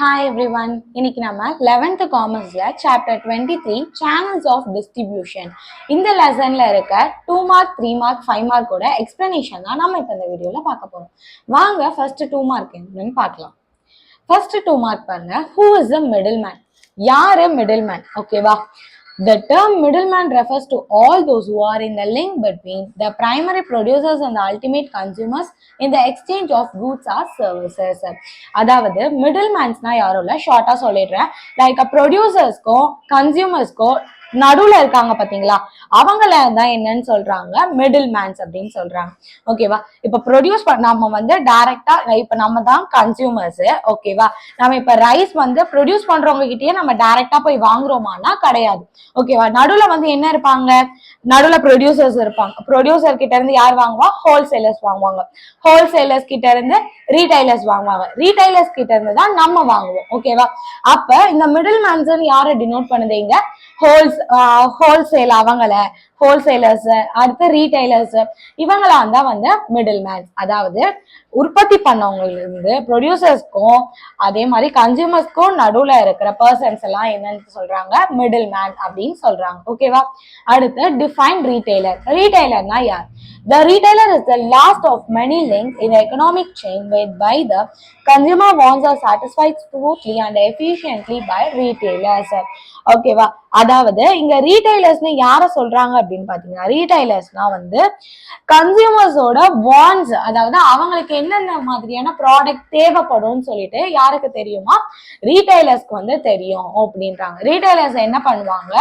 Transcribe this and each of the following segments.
Hi everyone. இன்னைக்கு நம்ம 11th காமர்ஸ்ல சாப்டர் 23 சேனல்ஸ் ஆஃப் டிஸ்ட்ரிபியூஷன் இந்த லெசன்ல இருக்க 2 மார்க் 3 மார்க் 5 மார்க்கோட எக்ஸ்பிளனேஷன் தான் நம்ம இப்போ இந்த வீடியோல பார்க்க போறோம். வாங்க ஃபர்ஸ்ட் 2 மார்க் என்னன்னு பார்க்கலாம். ஃபர்ஸ்ட் 2 மார்க் பாருங்க. Who is the middleman? யாரு middleman? ஓகேவா? The term middleman refers to all those who are in the link between the primary producers and the ultimate consumers in the exchange of goods or services. அதாவது மிடில்மேன்ஸ்னா யாரும் இல்லை, ஷார்ட்டா சொல்லிடுறேன். Like ப்ரொடியூசர்ஸ்க்கும் கன்சியூமர்ஸ்க்கும் நடுவுல இருக்காங்க பாத்தீங்களா, அவங்கள தான் என்னன்னு சொல்றாங்க, மிடில் மேன்ஸ் அப்படின்னு சொல்றாங்க. ஓகேவா? இப்ப ப்ரொடியூஸ் நம்ம வந்து டைரக்டா இப்ப நம்ம தான் கன்சியூமர்ஸ். ஓகேவா? நம்ம இப்ப ரைஸ் வந்து ப்ரொடியூஸ் பண்றவங்க கிட்டயே நம்ம டைரக்டா போய் வாங்குறோமானா கிடையாது. ஓகேவா? நடுவுல வந்து என்ன இருப்பாங்க, நடுவுல ப்ரொடியூசர்ஸ் இருப்பாங்க. ப்ரொடியூசர் கிட்ட இருந்து யார் வாங்குவா, ஹோல்சேலர்ஸ் வாங்குவாங்க. ஹோல்சேலர்ஸ் கிட்ட இருந்து ரீடைலர்ஸ் வாங்குவாங்க. ரீடைலர்ஸ் கிட்ட இருந்து தான் நம்ம வாங்குவோம். ஓகேவா? அப்ப இந்த மிடில் மேன்ஸ் யாரை டினோட் பண்ணுதீங்க, ஹோல்சேல் அவங்கள, ஹோல்சேலர்ஸ், அடுத்து ரீடைலர்ஸ், இவங்களாம் தான் வந்து மிடில் மேன்ஸ். அதாவது உற்பத்தி பண்ணவங்கல இருந்து ப்ரொடியூசர்ஸ்க்கும் அதே மாதிரி கன்சியூமர்ஸ்க்கும் நடுவுல இருக்கிற பர்சன்ஸ் எல்லாம் என்னன்னு சொல்றாங்க, மிடில் மேன் அப்படின்னு சொல்றாங்க. ஓகேவா? அடுத்து டிஃபைன் ரீடைலர். ரீடைலர்னா யார்? The retailer is the last of many links in the economic chain whereby the consumer wants are satisfied smoothly and efficiently by retailers. ஓகேவா? அதாவது இங்க ரீடைலர்ஸ்னு யார சொல்றாங்க அப்படின்னு பாத்தீங்கன்னா, ரீடைலர்ஸ்னா வந்து கன்சியூமர்ஸோட வாண்ட்ஸ், அதாவது அவங்களுக்கு என்னென்ன மாதிரியான ப்ராடக்ட் தேவைப்படும் சொல்லிட்டு யாருக்கு தெரியுமா, ரீடைலர்ஸ்க்கு வந்து தெரியும் அப்படின்றாங்க. ரீடைலர்ஸ் என்ன பண்ணுவாங்க,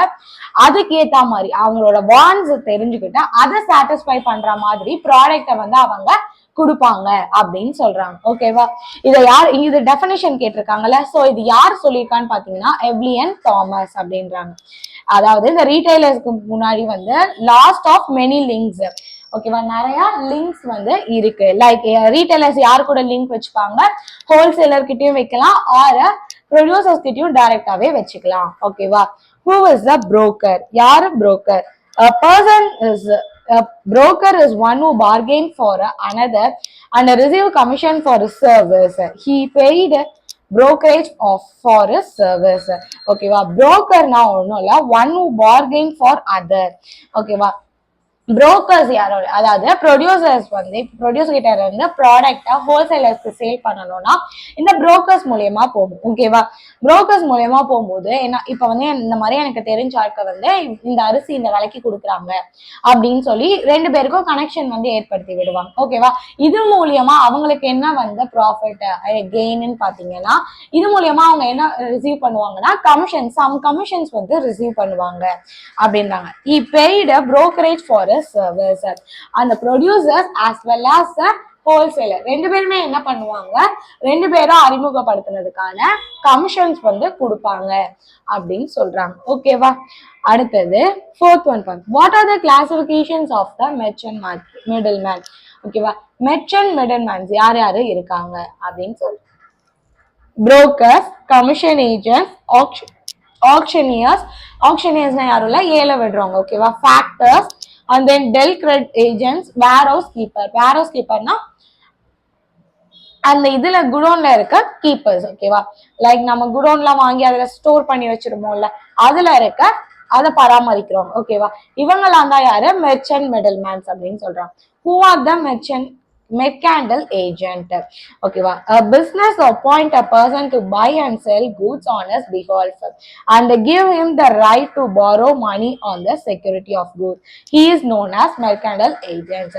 அதுக்கு ஏத்த மாதிரி அவங்களோட வாண்ட்ஸ் தெரிஞ்சுக்கிட்டு அதை சாட்டிஸ்ஃபை பண்ற மாதிரி ப்ராடக்ட வந்து அவங்க கொடுப்பாங்க அப்படின்னு சொல்றாங்க. ஓகேவா? இதை யார், இது டெஃபினிஷன் கேட்டிருக்காங்கல்ல, சோ இது யார் சொல்லியிருக்கான்னு பாத்தீங்கன்னா எவ்லியன் தாமஸ் அப்படின்றாங்க. அதாவது இந்த ரீடைலர்ஸ்க்கு முன்னாடி வந்து லாஸ்ட் ஆஃப் மெனி லிங்க்ஸ். ஓகேவா? நிறைய லிங்க்ஸ் வந்து இருக்கு. லைக் ரீடைலர்ஸ் யார் கூட லிங்க் வச்சுப்பாங்க, ஹோல்சேலர் கிட்டயும் வைக்கலாம், ஆர் ப்ரொடியூசர்ஸ் கிட்டயும் டைரக்டாவே வச்சுக்கலாம். ஓகேவா? Who is the broker? யாரு broker? A person is a broker is one who bargained for another and receive commission for his service. He paid brokerage of for his service. ஓகேவா? broker na ஒண்ணும் இல்ல, one who bargained for other. ஓகேவா? Brokers யாரோட, அதாவது producers வந்து producer கிட்ட இருந்து ப்ராடக்டா ஹோல்சேலர்ஸ்க்கு sale பண்ணணும்னா இந்த புரோக்கர்ஸ் மூலியமா போகும். ஓகேவா? புரோக்கர்ஸ் மூலியமா போகும்போது என்ன, இப்ப வந்து இந்த மாதிரி எனக்கு தெரிஞ்ச ஆட்கள் வந்து இந்த அரிசி இந்த விலைக்கு கொடுக்குறாங்க அப்படின்னு சொல்லி ரெண்டு பேருக்கும் கனெக்ஷன் வந்து ஏற்படுத்தி விடுவாங்க. ஓகேவா? இது மூலியமா அவங்களுக்கு என்ன வந்து ப்ராஃபிட் கெயின்னு பாத்தீங்கன்னா, இது மூலியமா அவங்க என்ன ரிசீவ் பண்ணுவாங்கன்னா கமிஷன், சம் கமிஷன்ஸ் வந்து ரிசீவ் பண்ணுவாங்க அப்படின்றாங்க. He paid a brokerage for a service. அந்த producers as well as wholesaler ரெண்டு பேருமே என்ன பண்ணுவாங்க, ரெண்டு பேரும் அறிமுகப்படுத்தினதுக்கான கமிஷன்ஸ் வந்து கொடுப்பாங்க அப்படின்னு சொல்றாங்க. ஓகேவா? அடுத்தது ஃபோர்த் ஒன் பாருங்க. What are the classifications of the merchant middle man? ஓகேவா? மெர்ச்சன்ட் மிடில் மேன்ஸ் யார் யாரு இருக்காங்க அப்படின்னு சொல்லி, புரோக்கர்ஸ், கமிஷன் ஏஜென்ட்ஸ், ஆக்ஷனியர்ஸ். ஆக்ஷனியர்ஸ்னா யாரும் இல்ல, ஏல விடுறவங்க. ஓகேவா? Factors and then del credit agents, warehouse keeper. warehouse keeperனா அந்த இதுல குடோன்ல இருக்க கீப்பர்ஸ். ஓகேவா? லைக் நம்ம குடோன்ல வாங்கி அதுல ஸ்டோர் பண்ணி வச்சிருப்போம்ல, அதுல இருக்க அதை பராமரிக்கிறோம். ஓகேவா? இவங்கெல்லாம் தான் யாரு, மெர்ச்சன்ட் மிடில் மேன்ஸ் அப்படின்னு சொல்றாங்க. Who are the mercantile agent? ஓகேவா? A business appoint a person to buy and sell goods on his behalf and give him the right to borrow money on the security of goods. He is known as mercantile agent.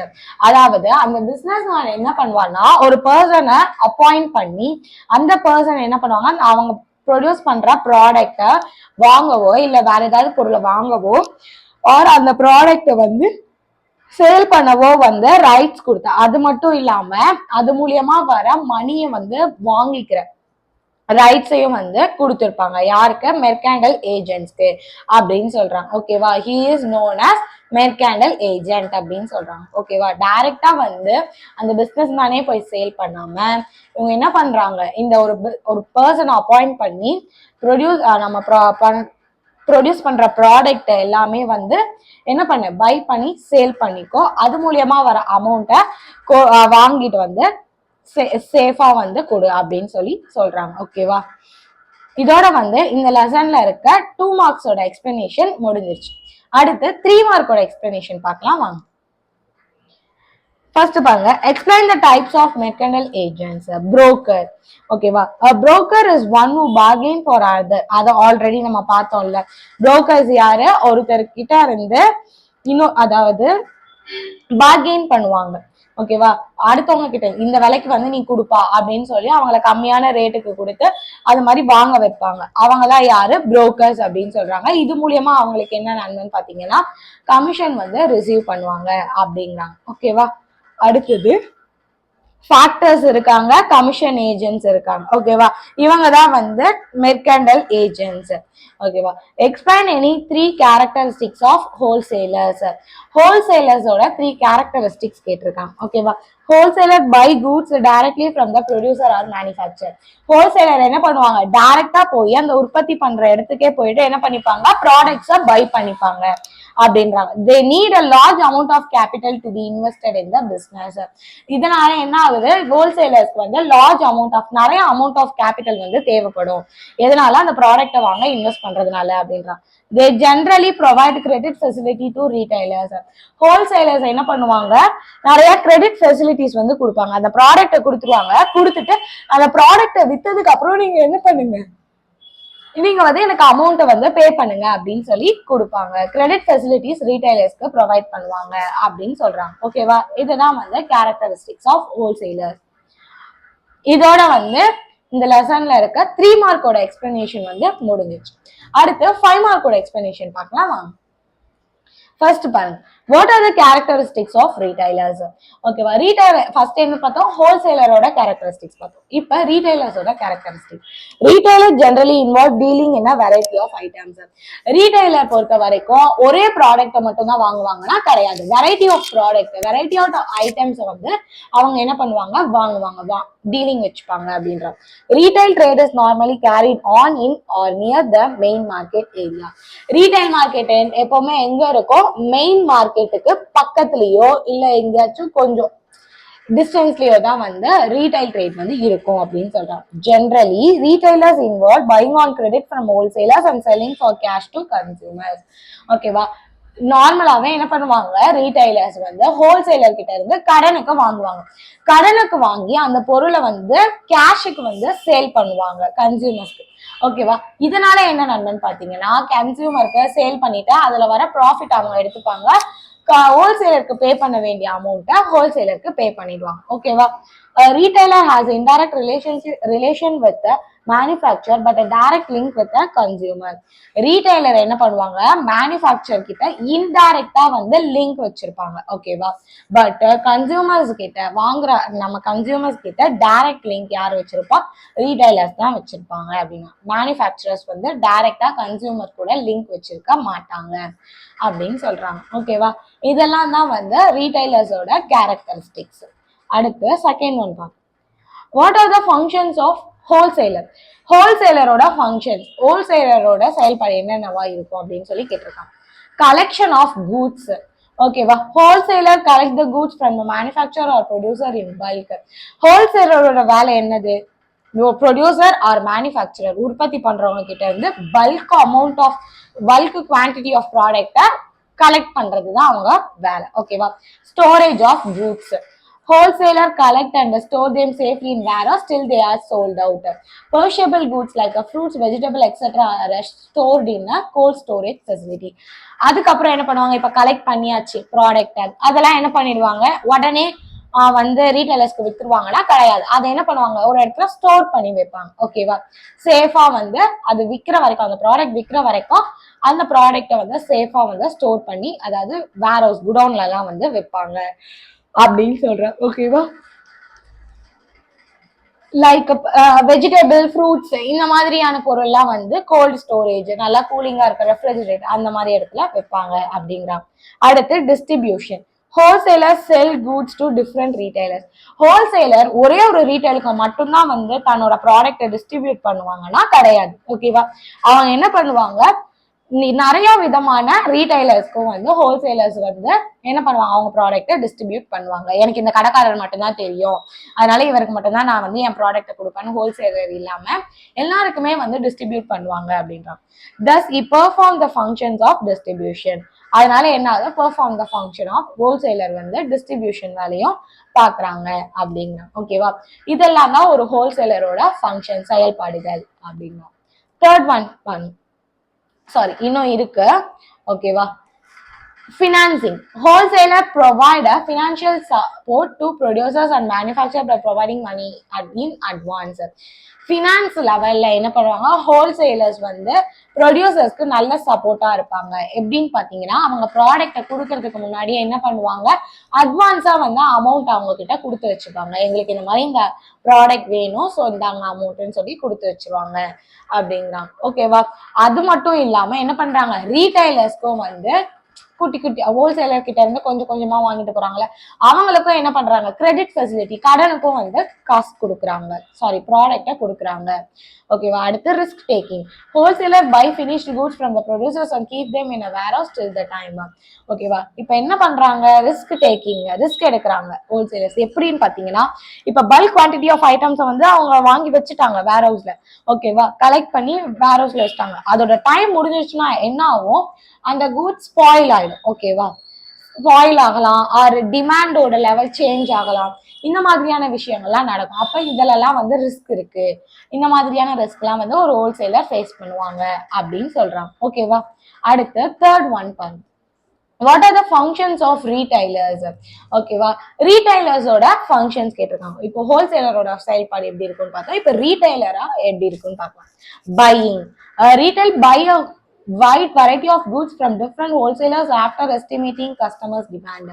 அதாவது அந்த business man என்ன பண்ணுவான்னா, ஒரு பர்சனை appoint பண்ணி அந்த person என்ன பண்ணுவாங்க, அவங்க ப்ரொடியூஸ் பண்ற ப்ராடக்ட வாங்கவோ இல்ல வேற ஏதாவது பொருளை வாங்கவோ ஆர் அந்த ப்ராடக்ட வந்து சேல் பண்ணவோ வந்து ரைட்ஸ் கொடுத்தா, அது மட்டும் இல்லாம அது மூலியமா வர மணியை வந்து வாங்கிக்கிற ரைட்ஸையும் வந்து கொடுத்துருப்பாங்க. யாருக்கு? மெர்காண்டல் ஏஜென்ட்ஸ்க்கு அப்படின்னு சொல்றாங்க. ஓகேவா? He is known as mercantile agent அப்படின்னு சொல்றாங்க. ஓகேவா? டைரக்டா வந்து அந்த பிசினஸ் மேனே போய் சேல் பண்ணாம இவங்க என்ன பண்றாங்க, இந்த ஒரு பர்சனை அப்பாயிண்ட் பண்ணி ப்ரொடியூஸ் பண்ற ப்ராடக்ட் எல்லாமே வந்து என்ன பண்ண, பை பண்ணி சேல் பண்ணிக்கோ, அது மூலியமா வர அமௌண்ட்டை வாங்கிட்டு வந்து சேஃபா வந்து கொடு அப்படின்னு சொல்றாங்க. ஓகேவா, இதோட வந்து இந்த லெசன்ல இருக்க 2 மார்க்ஸோட எக்ஸ்பிளனேஷன் முடிஞ்சிருச்சு. அடுத்து 3 மார்க்கோட எக்ஸ்பிளனேஷன் பார்க்கலாம் வாங்க. ஃபர்ஸ்ட் பாருங்க, explain the types of mercantile agents. broker, ஓகேவா, a broker is one who bargain for other. அத ஆல்ரெடி நம்ம பார்த்தோம்ல. brokers யாரு, ஒருத்தர் கிட்ட இருந்து இன்னும் அதாவது பார்கெயின் பண்ணுவாங்க. ஓகேவா, அடுத்தவங்க கிட்ட இந்த விலைக்கு வந்து நீ கொடுப்பா அப்படின்னு சொல்லி அவங்கள கம்மியான ரேட்டுக்கு கொடுத்து அது மாதிரி வாங்க வைப்பாங்க. அவங்கதான் யாரு, புரோக்கர்ஸ் அப்படின்னு சொல்றாங்க. இது மூலியமா அவங்களுக்கு என்ன நன்மைன்னு பாத்தீங்கன்னா கமிஷன் வந்து ரிசீவ் பண்ணுவாங்க அப்படிங்கிறாங்க. ஓகேவா, அடுத்தது ஃபேக்டர்ஸ் இருக்காங்க, கமிஷன் ஏஜென்ட்ஸ் இருக்காங்க. ஓகேவா, இவங்க தான் வந்து மெர்கண்டல் ஏஜென்ட்ஸ். ஓகேவா, explain any 3 characteristics of wholesalers. ஹோல்சேலர்ஸோட 3 கேரக்டரிஸ்டிக்ஸ் கேட்டிருக்காங்க. ஓகேவா, wholesaler buy goods directly from the producer or manufacture. ஹோல்சேலர் என்ன பண்ணுவாங்க, டைரக்டா போய் அந்த உற்பத்தி பண்ற இடத்துக்கே போயிட்டு என்ன பண்ணிப்பாங்க, ப்ராடக்ட்ஸை பை பண்ணிப்பாங்க அப்படின்றாங்க. they need a large amount of capital to be invested in the business. இதனால என்ன ஆகுது, ஹோல்சேலர்ஸ்க்கு வந்து லார்ஜ் அமௌண்ட் ஆஃப் நிறைய அமௌண்ட் ஆஃப் கேபிட்டல் வந்து தேவைப்படும். எதனால, அந்த ப்ராடக்ட்டை வாங்க இன்வெஸ்ட் பண்றதுனால அப்படின்றாங்க. they generally provide credit facility to retailers. Wholesalers என்ன பண்ணுவாங்க, நிறைய கிரெடிட் ஃபெசிலிட்டிஸ் வந்து கொடுப்பாங்க. அந்த ப்ராடக்ட்டை கொடுத்துருவாங்க, கொடுத்துட்டு அந்த ப்ராடக்ட்டை வித்ததுக்கு அப்புறம் நீங்க என்ன பண்ணுங்க, நீங்க வந்து எனக்கு அமௌண்ட்டை வந்து பே பண்ணுங்க அப்படின்னு சொல்லி கொடுப்பாங்க. கிரெடிட் ஃபெசிலிட்டிஸ் ரீட்டைலர்ஸ்க்கு ப்ரொவைட் பண்ணுவாங்க அப்படின்னு சொல்றாங்க. ஓகேவா, இதுதான் வந்து கேரக்டரிஸ்டிக்ஸ் ஆஃப் ஹோல்சேலர். இதோட வந்து இந்த லெசன்ல இருக்க 3 மார்க்கோட எக்ஸ்பிளனேஷன் வந்து முடிஞ்சிச்சு. அடுத்து 5 மார்க்கோட எக்ஸ்பிளனேஷன் பார்க்கலாம் வாங்க. ஃபர்ஸ்ட் பாருங்க, what are the characteristics of retailers. ஓகேவா, ரீட்டைலர் ஃபர்ஸ்ட் என்ன பார்த்தோம், ஹோல்சேலரோட கேரக்டரிஸ்டிக்ஸ் பார்த்தோம். இப்போ ரீட்டைலர்ஸோட characteristics. Retailer generally involve dealing in variety of items. Retailer பொறுத்த வரைக்கும் ஒரே ப்ராடக்ட்டை மட்டும் தான் வாங்குவாங்கன்னா கிடையாது, variety of product, variety of items வந்து அவங்க என்ன பண்ணுவாங்க, வாங்குவாங்க, டீலிங் வச்சுப்பாங்க அப்படின்றாங்க. Retail trade is normally carried on in or near the main market area. Retail market எப்பவுமே எங்க இருக்கும், மெயின் மார்க்கெட்டுக்கு பக்கத்துலயோ இல்ல எங்கேயாச்சும் கொஞ்சம் டிஸ்டன்ஸ்லயோ தான் வந்து ரீட்டைல் ட்ரேட் வந்து இருக்கும் அப்படின்னு சொல்றாங்க. Generally retailers involve buying on credit from wholesalers and selling for cash to consumers. ஓகேவா, நார்மலாவே என்ன பண்ணுவாங்க, ரீட்டைலர்ஸ் வந்து ஹோல்சேலர் கிட்ட இருந்து கடனுக்கு வாங்குவாங்க. கடனுக்கு வாங்கி அந்த பொருளை வந்து கேஷுக்கு வந்து சேல் பண்ணுவாங்க கன்சியூமர்ஸ்க்கு. ஓகேவா, இதனால என்ன நன்மைன்னு பாத்தீங்கன்னா, கன்சியூமருக்கு சேல் பண்ணிட்டு அதுல வர ப்ராஃபிட் அவங்க எடுத்துப்பாங்க. ஹோல்சேலருக்கு பே பண்ண வேண்டிய அமௌண்ட்டை ஹோல்சேலருக்கு பே பண்ணிடுவாங்க. ஓகேவா, retailer has indirect relation with the manufacturer but a direct link with the consumer. retailer என்ன பண்ணுவாங்க, மேனுஃபேக்சர் கிட்ட இன்டைரக்டா வந்து லிங்க் வச்சிருப்பாங்க. ஓகேவா, பட் கன்சியூமர்ஸ் கிட்ட வாங்குற நம்ம கன்சியூமர்ஸ் கிட்ட டைரக்ட் லிங்க் யார் வச்சிருப்பா, ரீட்டைலர்ஸ் தான் வச்சிருப்பாங்க. அப்படின்னா மேனுஃபேக்சரர்ஸ் வந்து டைரக்டா கன்சியூமர் கூட லிங்க் வச்சிருக்க மாட்டாங்க அப்படின்னு சொல்றாங்க. ஓகேவா, இதெல்லாம் தான் வந்து ரீட்டைலர்ஸோட கேரக்டரிஸ்டிக்ஸ். அடுத்து செகண்ட் ஒன் பார்ப்போம். What are the functions of wholesaler. ஹோல்சேலரோட ஃபங்க்ஷன்ஸ், ஹோல்சேலரோட செயல்பாடு என்னென்னவா இருக்கும் அப்படின்னு சொல்லி கேட்டிருக்காங்க. Collection of goods. ஓகேவா, wholesaler collect the goods from the manufacture or producer in bulk. ஹோல்சேலரோட வேலை என்னது, ப்ரொடியூசர் ஆர் மேனுஃபேக்சரர் உற்பத்தி பண்றவங்க கிட்ட இருந்து பல்க் குவான்டிட்டி ஆஃப் ப்ராடக்டை கலெக்ட் பண்றதுதான் அவங்க வேலை. ஓகேவா, storage of goods. Wholesaler collect and store them safely in warehouse till they are sold out. Perishable goods like fruits, vegetable, etc. are stored in a cold storage facility. அதுக்கப்புறம் என்ன பண்ணுவாங்க, இப்ப collect பண்ணியாச்சு product, அதெல்லாம் என்ன பண்ணிடுவாங்க, உடனே வந்து ரீட்டைலர்ஸ்க்கு வித்துருவாங்கன்னா கிடையாது, அதை என்ன பண்ணுவாங்க, ஒரு இடத்துல ஸ்டோர் பண்ணி வைப்பாங்க. ஓகேவா, சேஃபா வந்து அது விற்கிற வரைக்கும், அந்த ப்ராடக்ட் விற்கிற வரைக்கும் அந்த ப்ராடக்டை வந்து சேஃபா வந்து ஸ்டோர் பண்ணி, அதாவது வேர் ஹவுஸ் குடோன்ல எல்லாம் வந்து வைப்பாங்க அப்படின்னு சொல்றேன். ஓகேவா, லைக் வெஜிடபிள், ஃப்ரூட்ஸ் இந்த மாதிரியான பொருள்லாம் வந்து கோல்டு ஸ்டோரேஜ், நல்லா கூலிங்கா இருக்க ரெஃப்ரிஜரேட்டர் அந்த மாதிரி இடத்துல வைப்பாங்க அப்படிங்கிறாங்க. அடுத்து distribution. Wholesaler sell goods to different retailers. Wholesaler ஒரே ஒரு ரீட்டைலுக்கு மட்டும்தான் வந்து தன்னோட ப்ராடக்டை டிஸ்ட்ரிபியூட் பண்ணுவாங்கன்னா கிடையாது. ஓகேவா, அவங்க என்ன பண்ணுவாங்க, நிறைய விதமான ரீட்டைலர்ஸ்க்கும் வந்து ஹோல்சேலர்ஸ் வந்து என்ன பண்ணுவாங்க, அவங்க ப்ராடக்ட்டை டிஸ்ட்ரிபியூட் பண்ணுவாங்க. எனக்கு இந்த கடைக்காரர் மட்டும்தான் தெரியும், அதனால இவருக்கு மட்டும்தான் நான் வந்து என் ப்ராடக்ட்டை கொடுப்பேன்னு ஹோல்சேலர் இல்லாம எல்லாருக்குமே வந்து டிஸ்ட்ரிபியூட் பண்ணுவாங்க அப்படின்றாங்க. thus he perform the functions of distribution. அதனால என்ன ஆகுது, perform the function of wholesaler வந்து டிஸ்ட்ரிபியூஷன் வேலையும் பாக்குறாங்க அப்படிங்க. ஓகேவா, இதெல்லாம் தான் ஒரு ஹோல்சேலரோட ஃபங்க்ஷன், செயல்பாடுகள் அப்படின்னா. தேர்ட் ஒன் சாரி இன்னும் இருக்கு. ஓகேவா, financing. Wholesaler provide a financial support to producers and manufacturers by providing money in advance. Finance லெவல்ல என்ன பண்ணுவாங்க, ஹோல்சேலர்ஸ் வந்து ப்ரொடியூசர்ஸ்க்கு நல்ல சப்போர்ட்டா இருப்பாங்க. எப்படின்னு பாத்தீங்கன்னா, அவங்க ப்ராடக்டை கொடுக்கறதுக்கு முன்னாடியே என்ன பண்ணுவாங்க, அட்வான்ஸா வந்து அமௌண்ட் அவங்க கிட்ட கொடுத்து வச்சுப்பாங்க. எங்களுக்கு இந்த மாதிரி இந்த ப்ராடக்ட் வேணும், ஸோ இந்தாங்க அமௌண்ட்னு சொல்லி கொடுத்து வச்சிருவாங்க அப்படிங்கிறாங்க. ஓகேவா, அது மட்டும் இல்லாம என்ன பண்றாங்க, ரீட்டைலர்ஸ்க்கும் வந்து குட்டி குட்டி ஹோல்சேலர் கிட்ட இருந்து கொஞ்சம் கொஞ்சமா வாங்கிட்டு போறாங்களே, அவங்களுக்கும் என்ன பண்றாங்க, கிரெடிட் ஃபெசிலிட்டி, கடனுக்கும் வந்து காசு கொடுக்குறாங்க, சாரி ப்ராடக்டை கொடுக்குறாங்க. ஓகேவா, அடுத்து risk taking. Wholesaler buy finished goods from the producers and keep them in a warehouse till the time. ஓகேவா, இப்போ என்ன பண்றாங்க, ரிஸ்க் டேக்கிங், ரிஸ்க் எடுக்கிறாங்க ஹோல்சேலர்ஸ். எப்படின்னு பாத்தீங்கன்னா, இப்போ பல்க் குவான்டிட்டி ஆஃப் ஐட்டம்ஸை வந்து அவங்க வாங்கி வச்சுட்டாங்க வேர்ஹவுஸ்ல. ஓகேவா, கலெக்ட் பண்ணி வேர்ஹவுஸ்ல வச்சுட்டாங்க. அதோட டைம் முடிஞ்சிருச்சுன்னா என்ன ஆகும், அந்த கூட்ஸ் ஸ்பாயில் ஆயிடும். ஓகேவா, ஸ்பாயில் ஆகலாம், ஆர் டிமாண்டோட லெவல் சேஞ்ச் ஆகலாம், இந்த மாதிரியான விஷயங்கள்லாம் நடக்கும். அப்ப இதெல்லாம் வந்து ரிஸ்க் இருக்கு, இந்த மாதிரியான ரிஸ்க் எல்லாம் வந்து ஒரு ஹோல்சேலர் ஃபேஸ் பண்ணுவாங்க அப்படின்னு சொல்றாங்க. ஓகேவா, அடுத்து தேர்ட் ஒன் பாருங்க, what are the functions of retailers. ஓகேவா, ரீடைலர்ஸோட ஃபங்க்ஷன்ஸ் கேட்டிருக்காங்க. இப்போ ஹோல்சேலரோட செயல்பாடு எப்படி இருக்குன்னு பார்த்தோம், இப்போ ரீடைலரா எப்படி இருக்குன்னு பார்க்கலாம். Buying, retail buy a wide variety of goods from different wholesalers after estimating customers demand.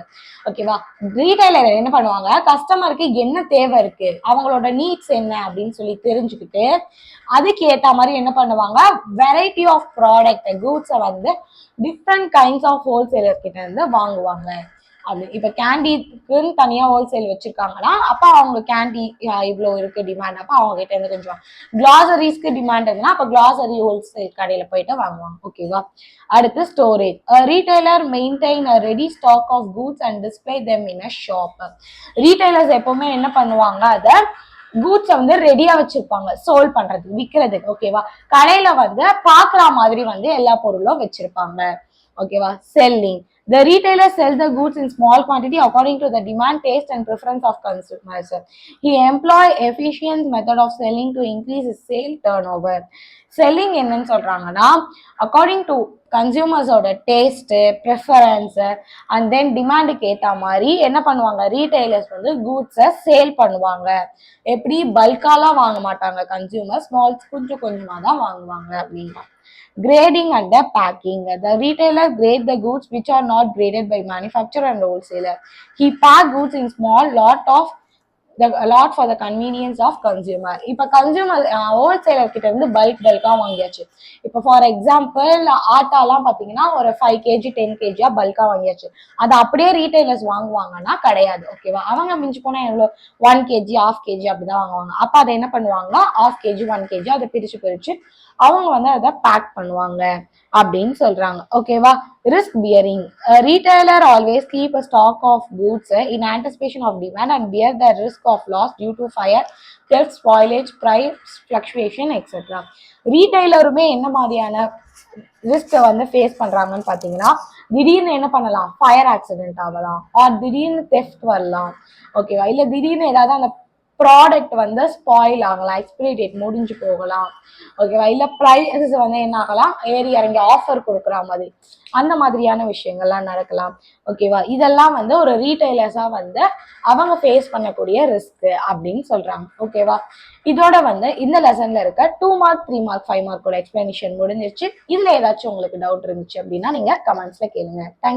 ஓகேவா, ரீட்டைலர் என்ன பண்ணுவாங்க, கஸ்டமருக்கு என்ன தேவை இருக்கு, அவங்களோட நீட்ஸ் என்ன அப்படின்னு சொல்லி தெரிஞ்சுக்கிட்டு அதுக்கு ஏத்த மாதிரி என்ன பண்ணுவாங்க, வெரைட்டி ஆஃப் ப்ராடக்ட் கூட்ஸை வந்து டிஃப்ரெண்ட் கைண்ட்ஸ் ஆஃப் ஹோல்சேலர் கிட்ட இருந்து வாங்குவாங்க. அப்படி இப்ப கேண்டிக்குன்னு தனியா ஹோல்சேல் வச்சிருக்காங்கன்னா, அப்ப அவங்க கேண்டி இவ்வளவு இருக்கு டிமாண்ட், அப்ப அவங்க கிட்ட இருந்து கொஞ்சம் கிளாசரிஸ்க்கு டிமாண்ட் இருக்குன்னா அப்ப கிளாசரி ஹோல்சேல் கடையில போயிட்டு வாங்குவாங்க. ஓகேவா, அடுத்து storage. Retailer maintain a ready stock of goods and display them in a shop. Retailers எப்பவுமே என்ன பண்ணுவாங்க, அதை கூட்ஸை வந்து ரெடியா வச்சிருப்பாங்க சோல் பண்றதுக்கு, விற்கிறதுக்கு. ஓகேவா, கடையில வந்து பாக்குற மாதிரி வந்து எல்லா பொருளும் வச்சிருப்பாங்க. ஓகேவா, selling. The retailer sells the goods in small quantity according to the demand, taste and preference of consumers. He employ efficient method of selling to increase his sale turnover. Selling என்னன்னு சொல்றாங்கன்னா, according to கன்சியூமர்ஸோட taste, preference and then டிமாண்டுக்கு ஏற்ற மாதிரி என்ன பண்ணுவாங்க, retailers வந்து கூட்ஸை sale பண்ணுவாங்க. எப்படி, பல்காலாம் வாங்க மாட்டாங்க கன்சியூமர், ஸ்மால்ஸ் கொஞ்சம் கொஞ்சமாக தான் வாங்குவாங்க அப்படின்னா. Grading and the packing. The retailer grade the goods which are not graded by manufacturer and wholesaler. He pack goods in small lot for the convenience of consumer. இப்ப கன்சியூமர் ஹோல்சேலர் கிட்ட இருந்து பல்கா வாங்கியாச்சு. இப்ப ஃபார் எக்ஸாம்பிள் ஆட்டாலாம் பாத்தீங்கன்னா ஒரு 5 kg 10 kg பல்கா வாங்கியாச்சு. அதை அப்படியே ரீட்டைலர்ஸ் வாங்குவாங்கன்னா கிடையாது. ஓகேவா, அவங்க மிஞ்சி போனா எவ்வளவு 1 kg 1/2 kg அப்படிதான் வாங்குவாங்க. அப்ப அதை என்ன பண்ணுவாங்க, 1/2 kg 1 kg அதை பிரிச்சு அவங்க வந்து அதை பேக் பண்ணுவாங்க அப்படின்னு சொல்றாங்க. ஓகேவா, risk bearing. Retailer always keep a stock of goods in anticipation of demand and bear the risk of loss due to fire, theft, spoilage, price fluctuation, etc. ரீட்டைலருமே என்ன மாதிரியான ரிஸ்க் வந்து ஃபேஸ் பண்றாங்கன்னு பாத்தீங்கன்னா, திடீர்னு என்ன பண்ணலாம், ஃபயர் ஆக்சிடென்ட் ஆகலாம், ஆர் திடீர்னு தெஃப்ட் வரலாம். ஓகேவா, இல்ல திடீர்னு ஏதாவது அந்த ப்ராடக்ட் வந்து ஸ்பாயில் ஆகலாம், எக்ஸ்பிரி டேட் முடிஞ்சு போகலாம். ஓகேவா, இல்ல பிரைஸ் வந்து என்ன ஆகலாம், ஏறி இறங்கி ஆஃபர் கொடுக்குற மாதிரி, அந்த மாதிரியான விஷயங்கள்லாம் நடக்கலாம். ஓகேவா, இதெல்லாம் வந்து ஒரு ரீட்டைலர்ஸா வந்து அவங்க ஃபேஸ் பண்ணக்கூடிய ரிஸ்க் அப்படின்னு சொல்றாங்க. ஓகேவா, இதோட வந்து இந்த லெசன்ல இருக்க 2 மார்க் 3 மார்க் 5 மார்க்கோட எக்ஸ்பிளனேஷன் முடிஞ்சிருச்சு. இதுல ஏதாச்சும் உங்களுக்கு டவுட் இருந்துச்சு அப்படின்னா நீங்க கமெண்ட்ஸ்ல கேளுங்க. தேங்க்யூ.